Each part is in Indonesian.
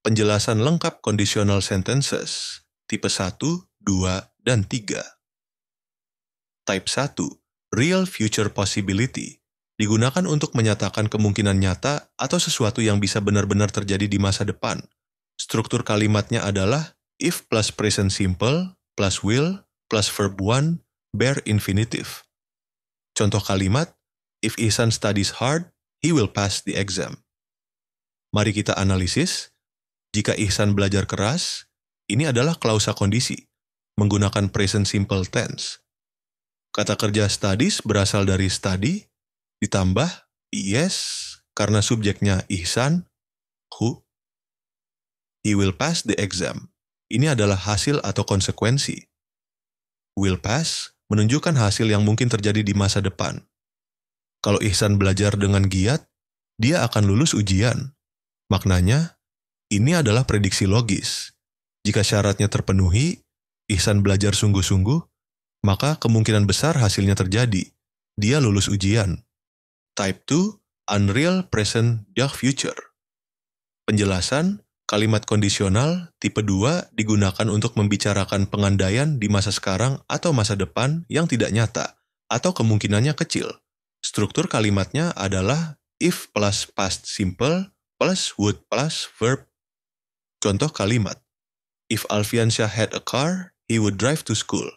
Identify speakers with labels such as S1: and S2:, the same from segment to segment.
S1: Penjelasan lengkap conditional sentences, tipe 1, 2, dan 3. Type 1, real future possibility, digunakan untuk menyatakan kemungkinan nyata atau sesuatu yang bisa benar-benar terjadi di masa depan. Struktur kalimatnya adalah if plus present simple, plus will, plus verb 1, bare infinitive. Contoh kalimat, if Ihsan studies hard, he will pass the exam. Mari kita analisis. Jika Ihsan belajar keras, ini adalah klausa kondisi, menggunakan present simple tense. Kata kerja studies berasal dari study, ditambah is, karena subjeknya Ihsan, who. He will pass the exam. Ini adalah hasil atau konsekuensi. Will pass menunjukkan hasil yang mungkin terjadi di masa depan. Kalau Ihsan belajar dengan giat, dia akan lulus ujian. Maknanya, ini adalah prediksi logis. Jika syaratnya terpenuhi, Ihsan belajar sungguh-sungguh, maka kemungkinan besar hasilnya terjadi. Dia lulus ujian. Type 2, unreal present dark future. Penjelasan, kalimat kondisional tipe 2 digunakan untuk membicarakan pengandaian di masa sekarang atau masa depan yang tidak nyata, atau kemungkinannya kecil. Struktur kalimatnya adalah if plus past simple plus would plus verb. Contoh kalimat, if Alfiansyah had a car, he would drive to school.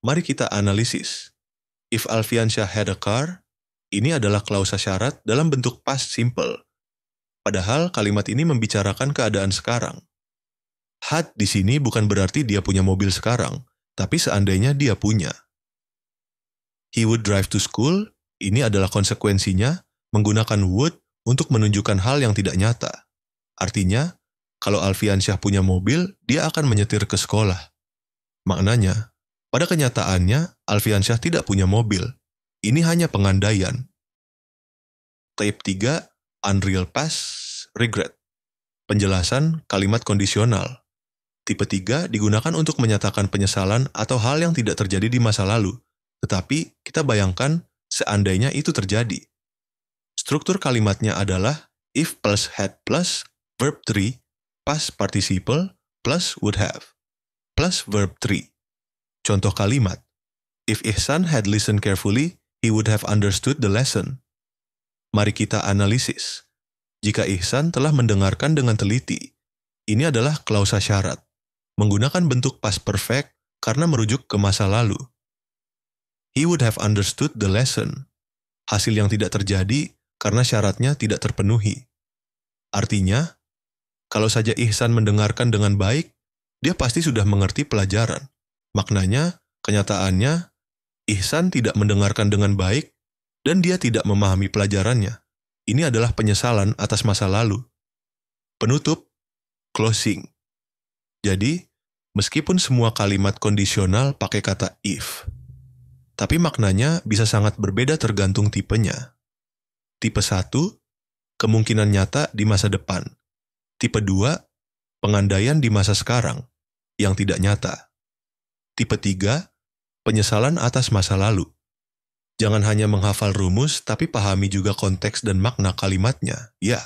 S1: Mari kita analisis. If Alfiansyah had a car, ini adalah klausa syarat dalam bentuk past simple. Padahal kalimat ini membicarakan keadaan sekarang. Had di sini bukan berarti dia punya mobil sekarang, tapi seandainya dia punya. He would drive to school, ini adalah konsekuensinya menggunakan would untuk menunjukkan hal yang tidak nyata. Artinya, kalau Alfiansyah punya mobil, dia akan menyetir ke sekolah. Maknanya, pada kenyataannya, Alfiansyah tidak punya mobil. Ini hanya pengandaian. Type 3, unreal past, regret. Penjelasan kalimat kondisional. Tipe 3 digunakan untuk menyatakan penyesalan atau hal yang tidak terjadi di masa lalu, tetapi kita bayangkan seandainya itu terjadi. Struktur kalimatnya adalah if plus had plus verb 3, past participle plus would have, plus verb 3. Contoh kalimat, if Ihsan had listened carefully, he would have understood the lesson. Mari kita analisis. Jika Ihsan telah mendengarkan dengan teliti, ini adalah klausa syarat, menggunakan bentuk past perfect karena merujuk ke masa lalu. He would have understood the lesson. Hasil yang tidak terjadi karena syaratnya tidak terpenuhi. Artinya, kalau saja Ihsan mendengarkan dengan baik, dia pasti sudah mengerti pelajaran. Maknanya, kenyataannya, Ihsan tidak mendengarkan dengan baik dan dia tidak memahami pelajarannya. Ini adalah penyesalan atas masa lalu. Penutup, closing. Jadi, meskipun semua kalimat kondisional pakai kata if, tapi maknanya bisa sangat berbeda tergantung tipenya. Tipe 1, kemungkinan nyata di masa depan. Tipe 2, pengandaian di masa sekarang, yang tidak nyata. Tipe 3, penyesalan atas masa lalu. Jangan hanya menghafal rumus, tapi pahami juga konteks dan makna kalimatnya, ya.